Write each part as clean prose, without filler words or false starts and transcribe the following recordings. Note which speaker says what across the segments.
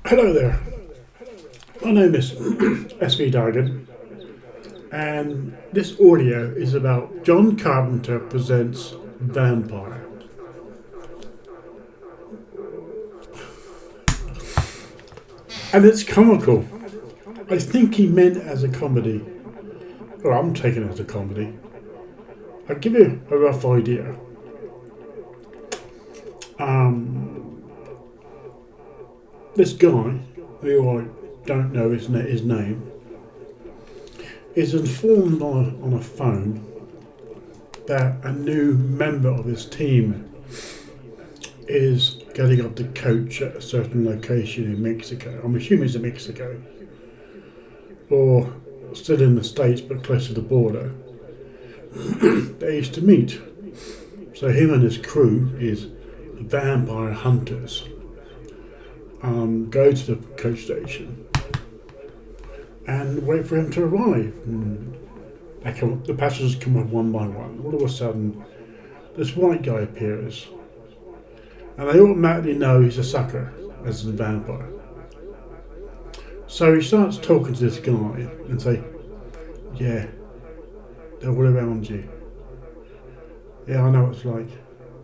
Speaker 1: Hello there. My name is SV Dargan, and this audio is about John Carpenter presents Vampire. And it's comical. I think he meant it as a comedy. Or I'm taking it as a comedy. I'll give you a rough idea. This guy, who I don't know his name, is informed on a phone that a new member of his team is getting up to coach at a certain location in Mexico. I'm assuming it's in Mexico. Or still in the States but close to the border. They used to meet. So him and his crew is vampire hunters. Go to the coach station and wait for him to arrive. And the passengers come up one by one. All of a sudden, this white guy appears, and they automatically know he's a sucker as a vampire. So he starts talking to this guy and say, "Yeah, they're all around you. Yeah, I know what it's like.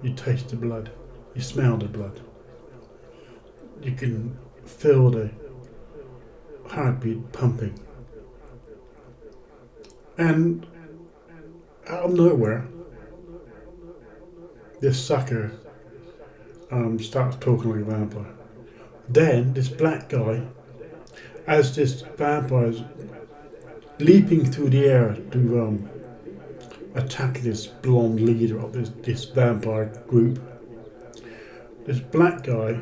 Speaker 1: You taste the blood. You smell the blood. You can feel the heartbeat pumping." And out of nowhere, this sucker starts talking like a vampire. Then this black guy, as this vampire is leaping through the air to attack this blonde leader of this vampire group, this black guy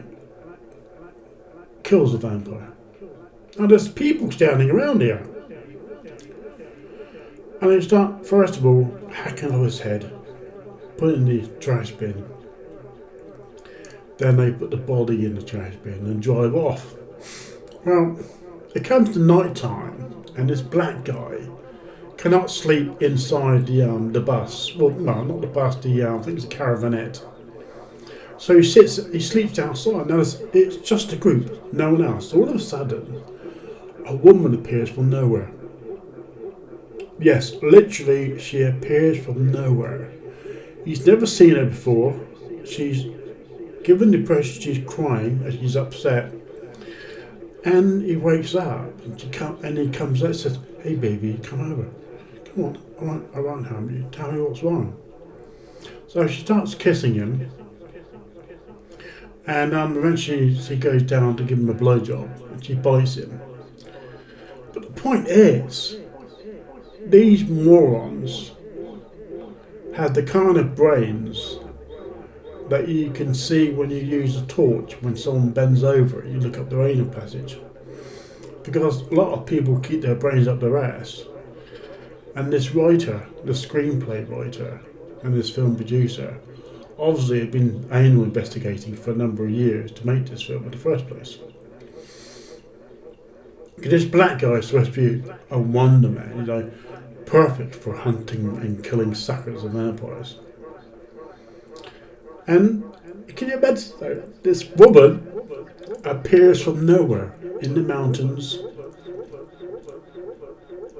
Speaker 1: kills the vampire. Now there's people standing around here. And they start, first of all, hacking off his head, put it in the trash bin. Then they put the body in the trash bin and drive off. Well, it comes to night time, and this black guy cannot sleep inside the bus. Well, no, not the bus, I think it's a caravanette. So he sleeps outside. Now it's just a group, no one else. All of a sudden, a woman appears from nowhere. Yes, literally, she appears from nowhere. He's never seen her before. She's given the impression she's crying as she's upset. And he wakes up and he comes out and says, "Hey baby, come over. Come on, I won't harm you. Tell me what's wrong." So she starts kissing him. And eventually she goes down to give him a blowjob and she bites him. But the point is, these morons have the kind of brains that you can see when you use a torch when someone bends over and you look up their anal passage. Because a lot of people keep their brains up their ass. And this writer, the screenplay writer, and this film producer, obviously had been anal investigating for a number of years to make this film in the first place. This black guy is supposed to be a wonder man, perfect for hunting and killing suckers and vampires. And can you imagine this woman appears from nowhere in the mountains,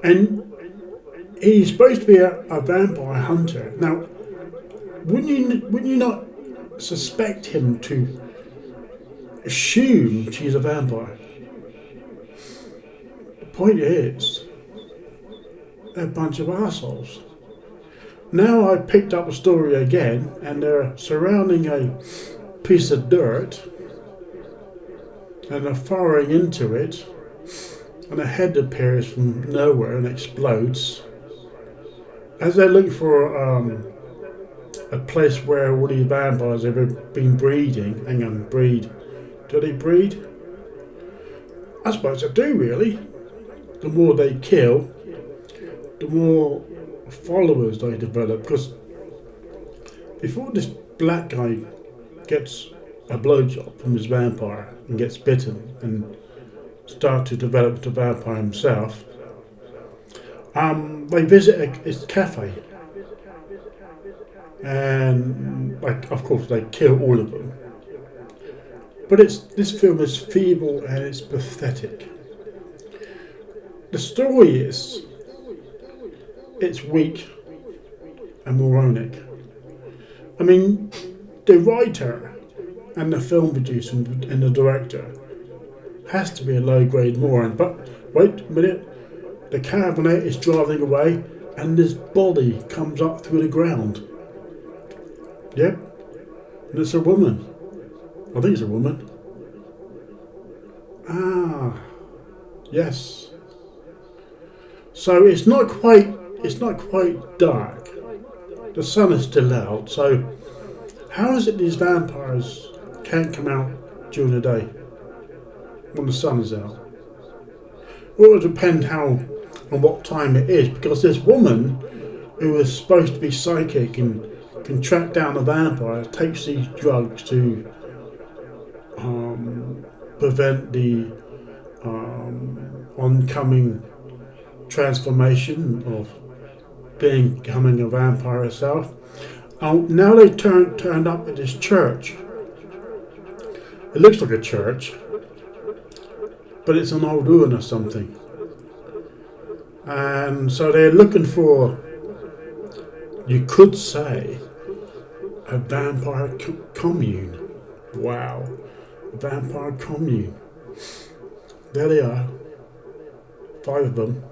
Speaker 1: and he's supposed to be a vampire hunter. Now, wouldn't you not suspect him to assume she's a vampire? The point is, they're a bunch of assholes. Now I picked up the story again, and they're surrounding a piece of dirt, and they're firing into it, and a head appears from nowhere and explodes. As they look for a place where all these vampires have been breeding. Hang on, breed. Do they breed? I suppose they do, really. The more they kill, the more followers they develop. Because before this black guy gets a blowjob from his vampire and gets bitten and starts to develop into a vampire himself, they visit his cafe. And, of course, they kill all of them. But this film is feeble and it's pathetic. The story is it's weak and moronic. I mean, the writer and the film producer and the director has to be a low-grade moron. But wait a minute, the cabinet is driving away and this body comes up through the ground. Yep, and it's a woman. I think it's a woman. Ah, yes. So it's not quite dark. The sun is still out. So how is it these vampires can't come out during the day when the sun is out? Well, it will depend on what time it is, because this woman who is supposed to be psychic and can track down a vampire takes these drugs to prevent the oncoming transformation of becoming a vampire herself. Now they turned up at this church. It looks like a church, but it's an old ruin or something. And so they're looking for, you could say, a vampire commune. Wow, a vampire commune. There they are, 5 of them.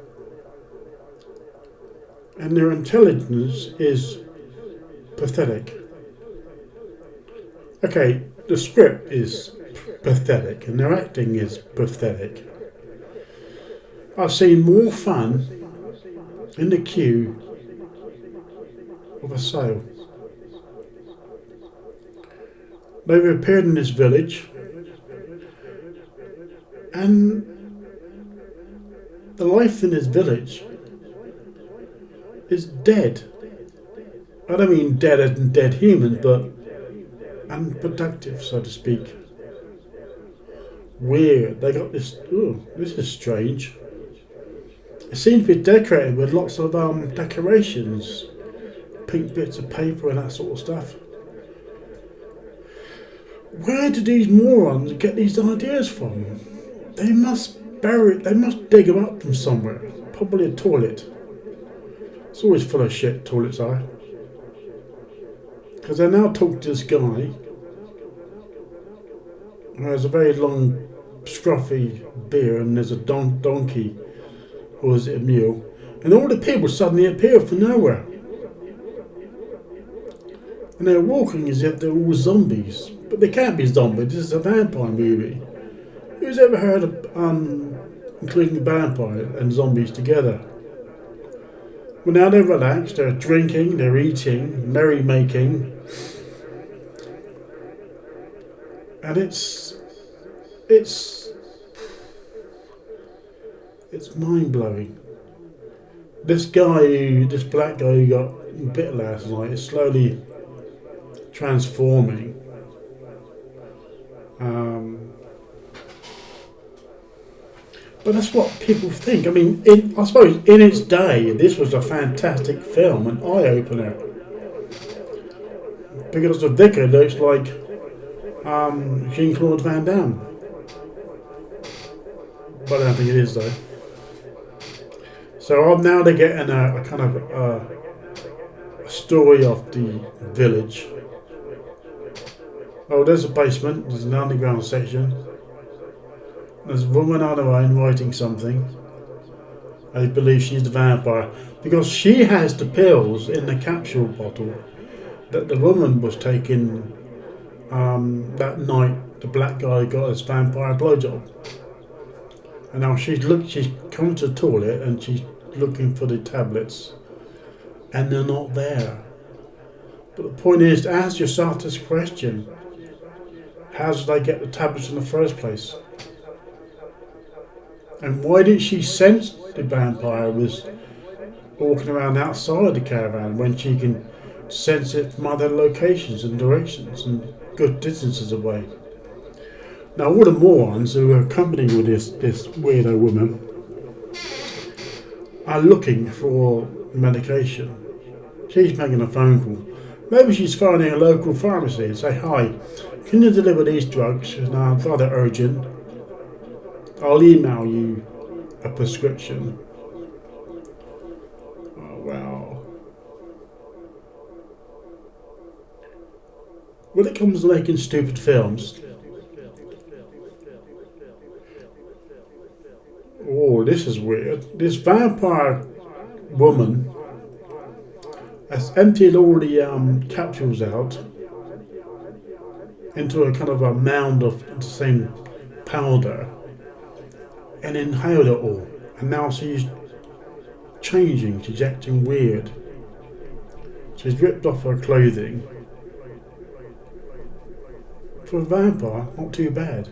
Speaker 1: And their intelligence is pathetic. Okay, the script is pathetic and their acting is pathetic. I've seen more fun in the queue of a sale. They've appeared in this village and the life in this village is dead. I don't mean dead as in dead humans, but unproductive, so to speak. Weird. They got this. Ooh, this is strange. It seems to be decorated with lots of decorations, pink bits of paper and that sort of stuff. Where do these morons get these ideas from? They must dig them up from somewhere. Probably a toilet. It's always full of shit, toilets are. Because I now talk to this guy who has a very long, scruffy beard, and there's a donkey, or is it a mule? And all the people suddenly appear from nowhere. And they're walking as if they're all zombies. But they can't be zombies, this is a vampire movie. Who's ever heard of including vampire and zombies together? Well, now they're relaxed, they're drinking, they're eating, merrymaking. And it's mind-blowing. This black guy who got bit last night is slowly transforming. But that's what people think. I mean, I suppose in its day, this was a fantastic film, an eye-opener. Because the vicar looks like Jean-Claude Van Damme. But I don't think it is, though. So now they're getting a kind of a story of the village. Oh, there's a basement. There's an underground section. There's a woman on her own writing something. I believe she's the vampire. Because she has the pills in the capsule bottle that the woman was taking that night the black guy got his vampire blowjob. And now she's come to the toilet and she's looking for the tablets. And they're not there. But the point is to ask yourself this question. How did they get the tablets in the first place? And why didn't she sense the vampire was walking around outside the caravan when she can sense it from other locations and directions and good distances away? Now all the morons who are accompanying with this weirdo woman are looking for medication. She's making a phone call. Maybe she's phoning a local pharmacy and say, "Hi, Can you deliver these drugs? No, I'm rather urgent. I'll email you a prescription. Oh, wow. When it comes to making stupid films, oh, this is weird. This vampire woman has emptied all the capsules out into a kind of a mound of the same powder and inhaled it all. And now she's changing, she's acting weird. She's ripped off her clothing. For a vampire, not too bad.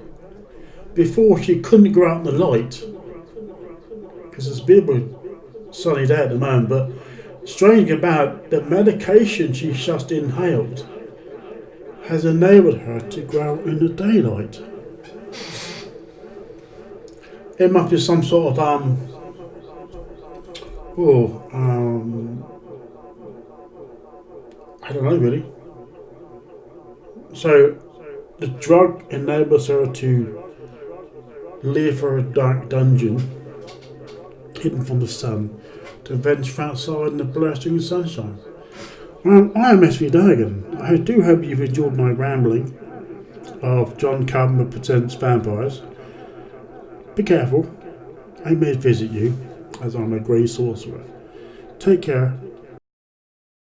Speaker 1: Before she couldn't go out in the light because it's a bit of a sunny day at the moment, but strange about the medication she just inhaled has enabled her to go out in the daylight. It must be some sort of I don't know really. So the drug enables her to live for a dark dungeon, hidden from the sun, to venture outside in the blasting sunshine. Well, I'm SV Dagan. I do hope you've enjoyed my rambling of John Carpenter Presents Vampires. Be careful, I may visit you, as I'm a grey sorcerer. Take care.